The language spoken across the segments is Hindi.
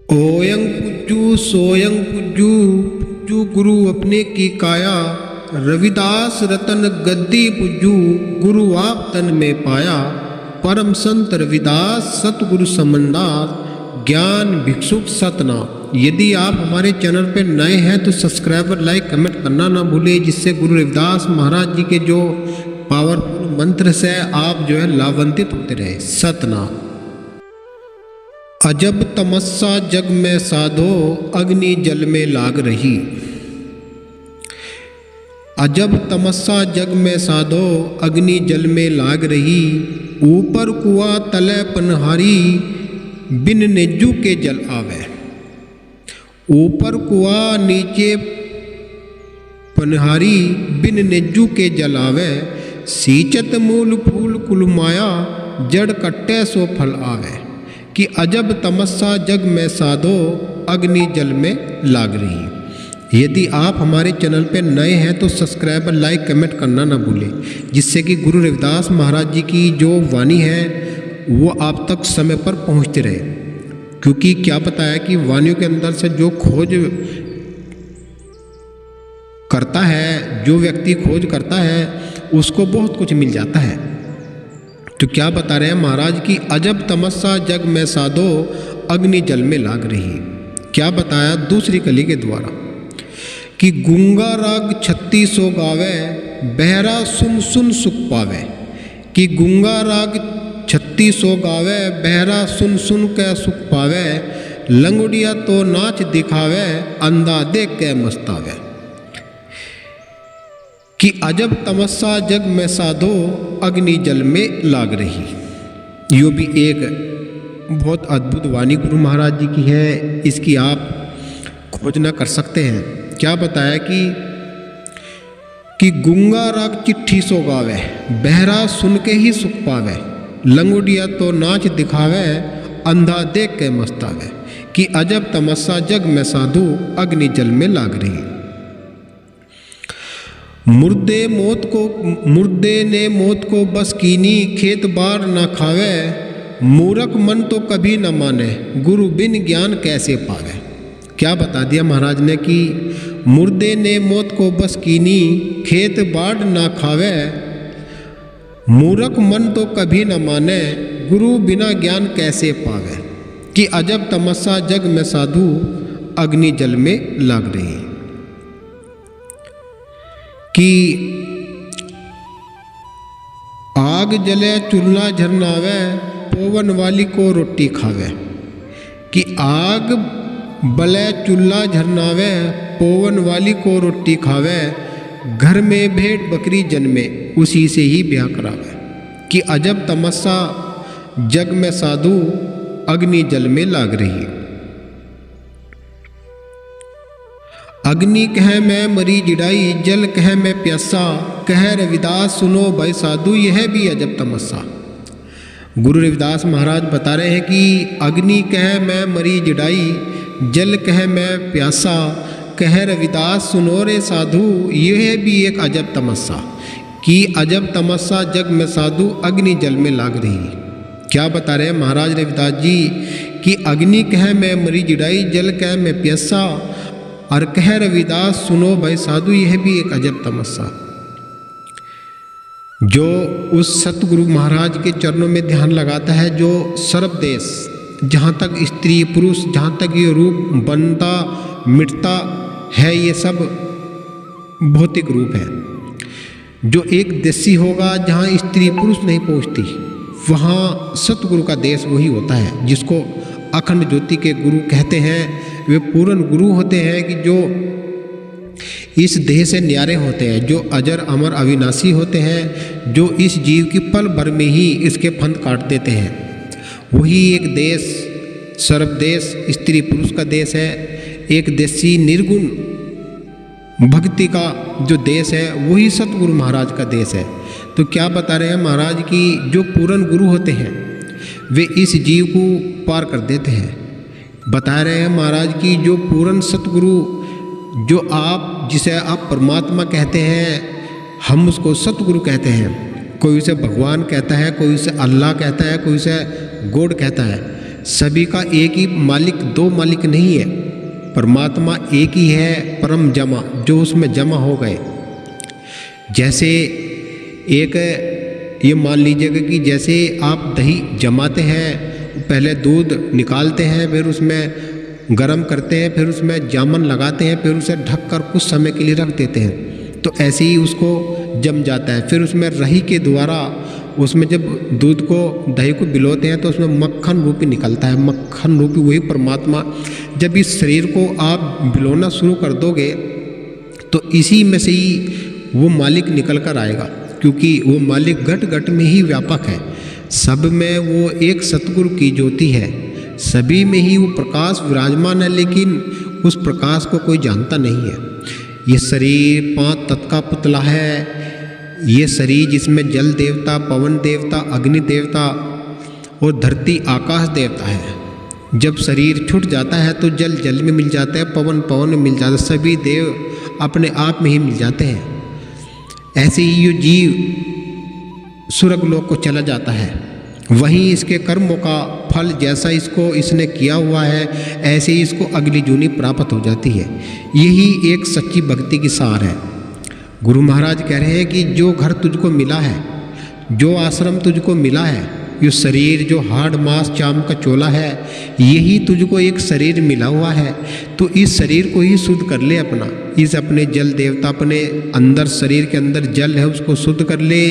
ओयं पूज्यू सोयं पूज्यू पूज्यू गुरु अपने की काया। रविदास रतन गद्दी पूज्यू गुरु आप तन में पाया। परम संत रविदास सतगुरु समन्दास ज्ञान भिक्षुक सतना। यदि आप हमारे चैनल पर नए हैं तो सब्सक्राइबर लाइक कमेंट करना ना भूलें, जिससे गुरु रविदास महाराज जी के जो पावरफुल मंत्र से आप जो है लाभान्वित होते रहे। सतना। अजब तमस्सा जग में साधो अग्नि जल में लाग रही। अजब तमस्सा जग में साधो अग्नि जल में लाग रही। ऊपर कुआ तले पनहारी बिन नेजू के जल आवे। ऊपर कुआ नीचे पनहारी बिन नेजू के जल आवे। सींचत मूल फूल कुलमाया जड़ कट्टे सो फल आवे। कि अजब तमस्सा जग में साधो अग्नि जल में लाग रही। यदि आप हमारे चैनल पर नए हैं तो सब्सक्राइब लाइक कमेंट करना ना भूलें, जिससे कि गुरु रविदास महाराज जी की जो वाणी है वो आप तक समय पर पहुंचते रहे। क्योंकि क्या पता है कि वाणियों के अंदर से जो खोज करता है, जो व्यक्ति खोज करता है उसको बहुत कुछ मिल जाता है। तो क्या बता रहे हैं महाराज की अजब तमस्सा जग में साधो अग्नि जल में लाग रही। क्या बताया दूसरी कली के द्वारा कि गूंगा राग 3600 गावे बहरा सुन सुन सुख पावे। कि गूंगा राग 3600 गावे बहरा सुन सुन के सुख पावे। लंगड़िया तो नाच दिखावे अंधा देख के मस्तावे। कि अजब तमस्सा जग में साधो अग्नि जल में लाग रही। यो भी एक बहुत अद्भुत वाणी गुरु महाराज जी की है। इसकी आप खोजना कर सकते हैं। क्या बताया कि गूंगा राग चिट्ठी सो गावे बहरा सुन के ही सुख पावे। लंगोटिया तो नाच दिखावे अंधा देख के मस्तावे। कि अजब तमस्सा जग में साधु अग्नि जल में लाग रही। मुर्दे ने मौत को बस कीनी खेत बार न खावे। मूर्ख मन तो कभी न माने गुरु बिन ज्ञान कैसे पावे। क्या बता दिया महाराज ने कि मुर्दे ने मौत को बस कीनी खेत बाढ़ ना खावे। मूर्ख मन तो कभी न माने गुरु बिना ज्ञान कैसे पावे। कि अजब तमस्सा जग में साधु अग्नि जल में लाग रही। कि आग जले चूल्हा झरनावे पवन वाली को रोटी खावे। कि आग बले चूल्हा झरनावे पवन वाली को रोटी खावे। घर में भेड़ बकरी जन्मे उसी से ही ब्याह करावे। कि अजब तमस्सा जग में साधु अग्नि जल में लाग रही। अग्नि कह मैं मरी जिड़ाई जल कह मैं प्यासा। कह रविदास सुनो भाई साधु यह भी अजब तमस्सा। गुरु रविदास महाराज बता रहे हैं कि अग्नि कह मैं मरी जिड़ाई जल कह मैं प्यासा। कह रविदास सुनो रे साधु यह भी एक अजब तमस्सा। कि अजब तमस्सा जग में साधु अग्नि जल में लाग रही। क्या बता रहे हैं महाराज रविदास जी कि अग्नि कह मैं मरी जिड़ाई जल कह मैं प्यासा और कह रविदास सुनो भाई साधु यह भी एक अजब तमस्सा। जो उस सतगुरु महाराज के चरणों में ध्यान लगाता है, जो सर्वदेश जहाँ तक स्त्री पुरुष जहाँ तक ये रूप बनता मिटता है, ये सब भौतिक रूप है। जो एक देशी होगा जहाँ स्त्री पुरुष नहीं पहुँचती, वहाँ सतगुरु का देश वही होता है, जिसको अखंड ज्योति के गुरु कहते हैं। वे पूर्ण गुरु होते हैं कि जो इस देह से न्यारे होते हैं, जो अजर अमर अविनाशी होते हैं, जो इस जीव की पल भर में ही इसके फंद काट देते हैं। वही एक देश सर्वदेश स्त्री पुरुष का देश है। एक देशी निर्गुण भक्ति का जो देश है वही सतगुरु महाराज का देश है। तो क्या बता रहे हैं महाराज की जो पूर्ण गुरु होते हैं वे इस जीव को पार कर देते हैं। बता रहे हैं महाराज की जो पूर्ण सतगुरु जो आप जिसे आप परमात्मा कहते हैं, हम उसको सतगुरु कहते हैं। कोई उसे भगवान कहता है, कोई उसे अल्लाह कहता है, कोई उसे गॉड कहता है। सभी का एक ही मालिक, दो मालिक नहीं है। परमात्मा एक ही है, परम जमा, जो उसमें जमा हो गए। जैसे एक ये मान लीजिएगा कि जैसे आप दही जमाते हैं, पहले दूध निकालते हैं, फिर उसमें गरम करते हैं, फिर उसमें जामन लगाते हैं, फिर उसे ढक कर कुछ समय के लिए रख देते हैं, तो ऐसे ही उसको जम जाता है। फिर उसमें रही के द्वारा उसमें जब दूध को, दही को बिलोते हैं तो उसमें मक्खन रूपी निकलता है। मक्खन रूपी वही परमात्मा, जब इस शरीर को आप बिलोना शुरू कर दोगे तो इसी में से ही वो मालिक निकल कर आएगा, क्योंकि वो मालिक घट घट में ही व्यापक है। सब में वो एक सतगुरु की ज्योति है, सभी में ही वो प्रकाश विराजमान है, लेकिन उस प्रकाश को कोई जानता नहीं है। ये शरीर 5 तत्व का पुतला है। ये शरीर जिसमें जल देवता, पवन देवता, अग्नि देवता और धरती आकाश देवता है। जब शरीर छूट जाता है तो जल जल में मिल जाता है, पवन पवन में मिल जाता है, सभी देव अपने आप में ही मिल जाते हैं। ऐसे ही ये जीव स्वर्ग लोक को चला जाता है, वहीं इसके कर्मों का फल जैसा इसने किया हुआ है, ऐसे ही इसको अगली जूनी प्राप्त हो जाती है। यही एक सच्ची भक्ति की सार है। गुरु महाराज कह रहे हैं कि जो घर तुझको मिला है, जो आश्रम तुझको मिला है, ये शरीर जो हाड़ मांस चाम का चोला है, यही तुझको एक शरीर मिला हुआ है। तो इस शरीर को ही शुद्ध कर ले अपना। इस अपने जल देवता, अपने अंदर शरीर के अंदर जल है उसको शुद्ध कर ले,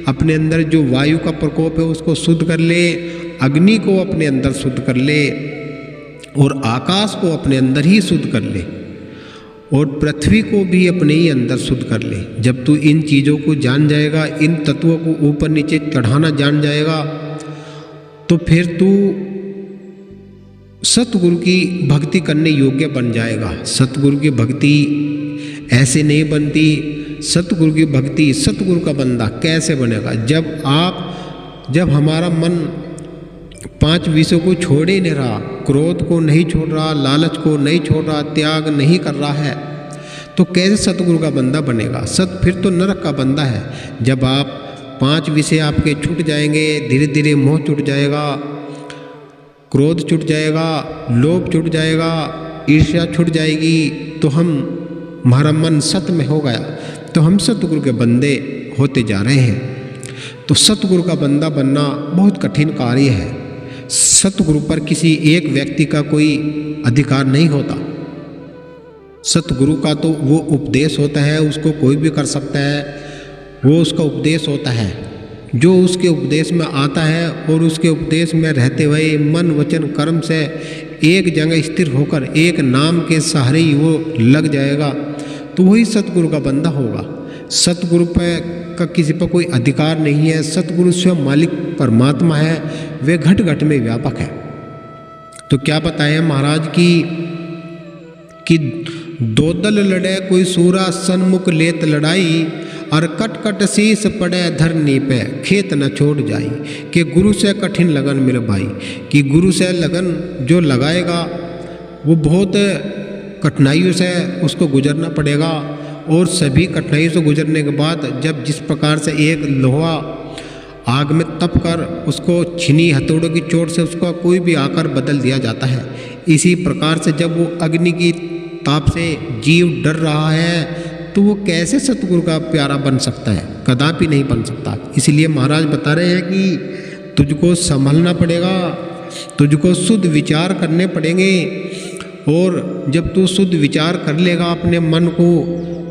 अपने अंदर जो वायु का प्रकोप है उसको शुद्ध कर ले, अग्नि को अपने अंदर शुद्ध कर ले और आकाश को अपने अंदर ही शुद्ध कर ले और पृथ्वी को भी अपने ही अंदर शुद्ध कर ले। जब तू इन चीज़ों को जान जाएगा, इन तत्वों को ऊपर नीचे चढ़ाना जान जाएगा, तो फिर तू सतगुरु की भक्ति करने योग्य बन जाएगा। सतगुरु की भक्ति ऐसे नहीं बनती। सतगुरु की भक्ति, सतगुरु का बंदा कैसे बनेगा? जब हमारा मन 5 विषयों को छोड़ ही नहीं रहा, क्रोध को नहीं छोड़ रहा, लालच को नहीं छोड़ रहा, त्याग नहीं कर रहा है, तो कैसे सतगुरु का बंदा बनेगा? फिर तो नरक का बंदा है। जब आप 5 विषय आपके छूट जाएंगे, धीरे धीरे मोह छूट जाएगा, क्रोध छूट जाएगा, लोभ छूट जाएगा, ईर्ष्या छूट जाएगी, तो हमारा मन सत में हो गया, तो हम सतगुरु के बंदे होते जा रहे हैं। तो सतगुरु का बंदा बनना बहुत कठिन कार्य है। सतगुरु पर किसी एक व्यक्ति का कोई अधिकार नहीं होता। सतगुरु का तो वो उपदेश होता है, उसको कोई भी कर सकता है, वो उसका उपदेश होता है। जो उसके उपदेश में आता है और उसके उपदेश में रहते हुए मन वचन कर्म से एक जगह स्थिर होकर एक नाम के सहारे ही वो लग जाएगा, तो वही सतगुरु का बंदा होगा। सतगुरु का किसी पर कोई अधिकार नहीं है। सतगुरु स्वयं मालिक परमात्मा है, वे घट घट में व्यापक है। तो क्या बताएं महाराज कि 2 दल लड़े, कोई सूरा सन्मुख लेत लड़ाई, और कट कट शीस पड़े धरनी पे, खेत न छोड़ जाई। कि गुरु से कठिन लगन मेरे भाई, कि गुरु से लगन जो लगाएगा वो बहुत कठिनाइयों से उसको गुजरना पड़ेगा। और सभी कठिनाइयों से गुजरने के बाद जब जिस प्रकार से एक लोहा आग में तप कर उसको छीनी हथौड़ों की चोट से उसका कोई भी आकार बदल दिया जाता है, इसी प्रकार से जब वो अग्नि की ताप से जीव डर रहा है, तो वो कैसे सतगुरु का प्यारा बन सकता है? कदापि नहीं बन सकता। इसलिए महाराज बता रहे हैं कि तुझको संभलना पड़ेगा, तुझको शुद्ध विचार करने पड़ेंगे। और जब तू शुद्ध विचार कर लेगा, अपने मन को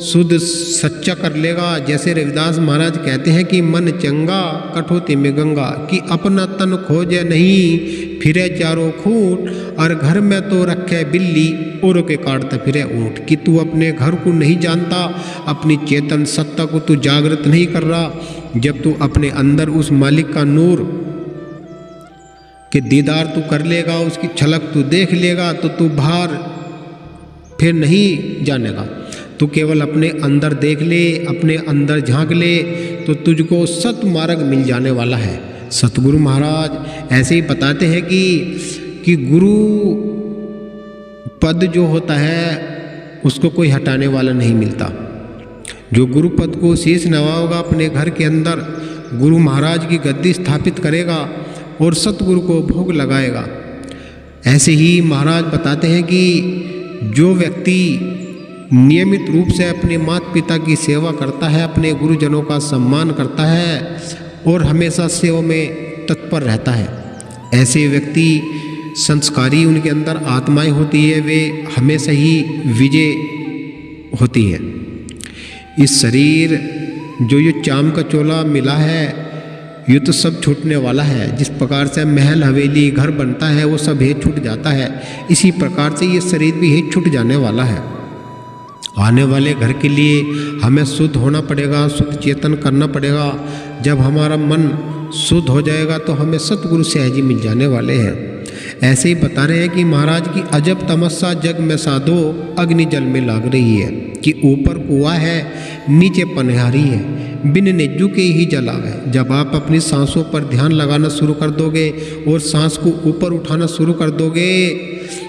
शुद्ध सच्चा कर लेगा, जैसे रविदास महाराज कहते हैं कि मन चंगा कठोती में गंगा, कि अपना तन खोजे नहीं फिरे चारों खूट, और घर में तो रखे बिल्ली औरों के काटते फिरे ऊँट। कि तू अपने घर को नहीं जानता, अपनी चेतन सत्ता को तू जागृत नहीं कर रहा। जब तू अपने अंदर उस मालिक का नूर के दीदार तू कर लेगा, उसकी झलक तू देख लेगा, तो तू बाहर फिर नहीं जानेगा। तू केवल अपने अंदर देख ले, अपने अंदर झांक ले, तो तुझको सत मार्ग मिल जाने वाला है। सतगुरु महाराज ऐसे ही बताते हैं कि गुरु पद जो होता है उसको कोई हटाने वाला नहीं मिलता। जो गुरु पद को शीश नवाओगा, अपने घर के अंदर गुरु महाराज की गद्दी स्थापित करेगा और सतगुरु को भोग लगाएगा, ऐसे ही महाराज बताते हैं कि जो व्यक्ति नियमित रूप से अपने माता पिता की सेवा करता है, अपने गुरुजनों का सम्मान करता है और हमेशा सेवा में तत्पर रहता है, ऐसे व्यक्ति संस्कारी, उनके अंदर आत्माएं होती है, वे हमेशा ही विजय होती है। इस शरीर जो ये चाम का चोला मिला है, ये तो सब छूटने वाला है। जिस प्रकार से महल हवेली घर बनता है वो सब है छूट जाता है, इसी प्रकार से ये शरीर भी है छूट जाने वाला है। आने वाले घर के लिए हमें शुद्ध होना पड़ेगा, शुद्ध चेतन करना पड़ेगा। जब हमारा मन शुद्ध हो जाएगा तो हमें सतगुरु सहजी मिल जाने वाले हैं। ऐसे ही बता रहे हैं कि महाराज की अजब तमस्सा जग में साधो अग्नि जल में लाग रही है, कि ऊपर कुआं है नीचे पनहारी है, बिन नेजू के ही जल आवे। जब आप अपनी सांसों पर ध्यान लगाना शुरू कर दोगे और सांस को ऊपर उठाना शुरू कर दोगे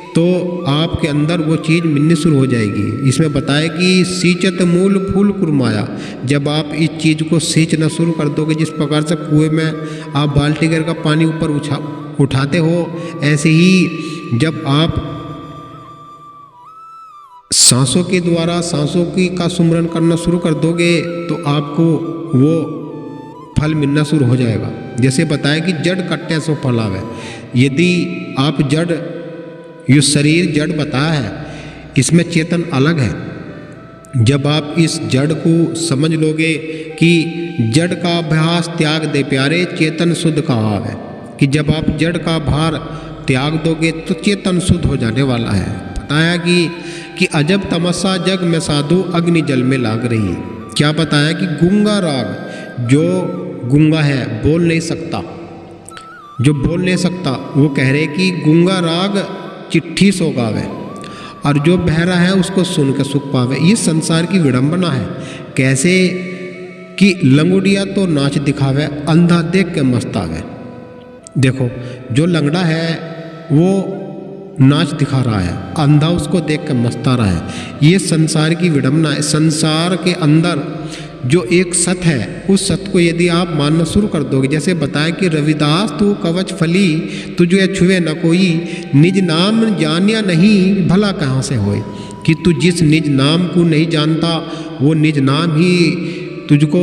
तो आपके अंदर वो चीज़ मिलनी शुरू हो जाएगी। इसमें बताया कि सींचत मूल फूल कुरमाया। जब आप इस चीज़ को सींचना शुरू कर दोगे, जिस प्रकार से कुएं में आप बाल्टी भर का पानी ऊपर उठाते हो, ऐसे ही जब आप सांसों के द्वारा सांसों का सुमरन करना शुरू कर दोगे तो आपको वो फल मिलना शुरू हो जाएगा। जैसे बताया कि जड़ कट्टे सो फल आवे। यदि आप जड़, ये शरीर जड़ बताया है, इसमें चेतन अलग है। जब आप इस जड़ को समझ लोगे कि जड़ का अभ्यास त्याग दे प्यारे, चेतन शुद्ध का आवे, कि जब आप जड़ का भार त्याग दोगे तो चेतन शुद्ध हो जाने वाला है। बताया कि अजब तमस्सा जग में साधु अग्नि जल में लाग रही। क्या बताया कि गूंगा राग, जो गूंगा है बोल नहीं सकता, जो बोल नहीं सकता, वो कह रहे कि गूंगा राग चिट्ठी सो गावे, और जो बहरा है उसको सुन के सुख पावे। ये संसार की विडंबना है। कैसे कि लंगुड़िया तो नाच दिखावे, अंधा देख के मस्तावे। देखो, जो लंगड़ा है वो नाच दिखा रहा है, अंधा उसको देख कर मस्ता रहा है। ये संसार की विडंबना है। संसार के अंदर जो एक सत है, उस सत को यदि आप मानना शुरू कर दोगे, जैसे बताया कि रविदास तू कवच फली, तुझे छुए न कोई, निज नाम जानिया नहीं भला कहाँ से होए। कि तू जिस निज नाम को नहीं जानता, वो निज नाम ही तुझको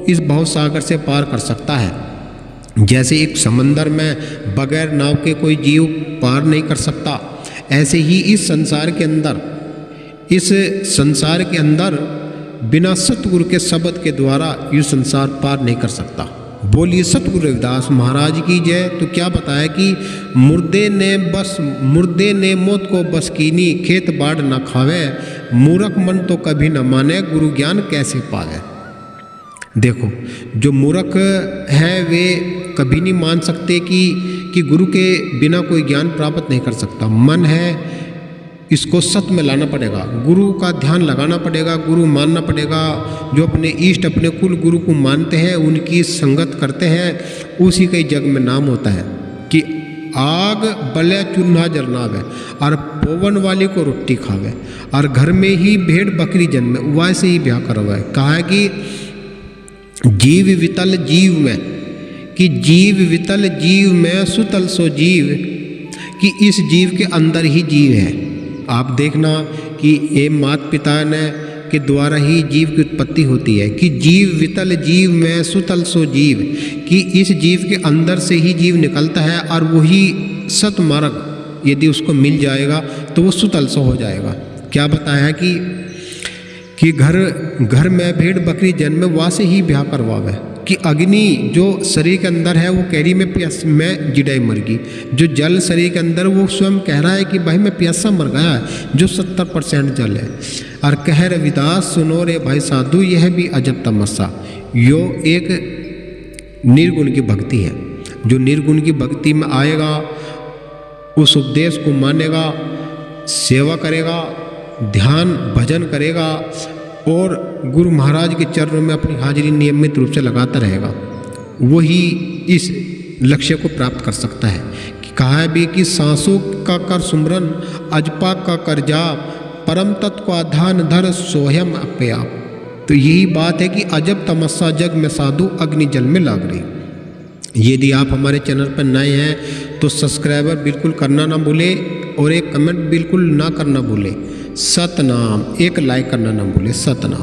इस भव सागर से पार कर सकता है। जैसे एक समंदर में बगैर नाव के कोई जीव पार नहीं कर सकता, ऐसे ही इस संसार के अंदर बिना सतगुरु के शब्द के द्वारा ये संसार पार नहीं कर सकता। बोलिए सतगुरु रविदास महाराज की जय। तो क्या बताया कि मुर्दे ने मौत को बस कीनी, खेत बाढ़ न खावे, मूर्ख मन तो कभी न माने, गुरु ज्ञान कैसे पावे। देखो, जो मूर्ख है वे कभी नहीं मान सकते कि गुरु के बिना कोई ज्ञान प्राप्त नहीं कर सकता। मन है, इसको सत्य में लाना पड़ेगा, गुरु का ध्यान लगाना पड़ेगा, गुरु मानना पड़ेगा। जो अपने इष्ट, अपने कुल गुरु को मानते हैं, उनकी संगत करते हैं, उसी के जग में नाम होता है कि आग बले चूल्हा जलनावे, और पवन वाले को रोटी खावे, और घर में ही भेड़ बकरी जन्मे, वैसे ही ब्याह करवाए। कहा है कि जीव वितल जीव में, कि जीव वितल जीव में सुतल सो जीव, कि इस जीव के अंदर ही जीव है। आप देखना कि ये माता पिता ने के द्वारा ही जीव की उत्पत्ति होती है, कि जीव वितल जीव में सुतल सो जीव, कि इस जीव के अंदर से ही जीव निकलता है, और वही सत मार्ग यदि उसको मिल जाएगा तो वो सुतल सो हो जाएगा। क्या बताया है कि घर में भेड़ बकरी जन्मे, वासे ही ब्याह करवावे। कि अग्नि जो शरीर के अंदर है वो कह रही मैं प्यास में जिडाई मर गई। जो जल शरीर के अंदर वो स्वयं कह रहा है कि भाई मैं प्यासा मर गया है, जो 70% जल है। और कह रविदास सुनो रे भाई साधु, यह भी अजब तमस्सा। यो एक निर्गुण की भक्ति है। जो निर्गुण की भक्ति में आएगा, उस उपदेश को मानेगा, सेवा करेगा, ध्यान भजन करेगा, और गुरु महाराज के चरणों में अपनी हाजिरी नियमित रूप से लगाता रहेगा, वही इस लक्ष्य को प्राप्त कर सकता है। कि कहा है भी कि सांसों का कर सुमरन, अजपा का कर जाप, परम तत्व को आधान धर सोहम अपयाप। तो यही बात है कि अजब तमस्सा जग में साधु अग्नि जल में लाग रही। यदि आप हमारे चैनल पर नए हैं तो सब्सक्राइबर बिल्कुल करना ना भूले और एक कमेंट बिल्कुल ना करना भूले। सतनाम, एक लाइक करना ना भूले। सतनाम।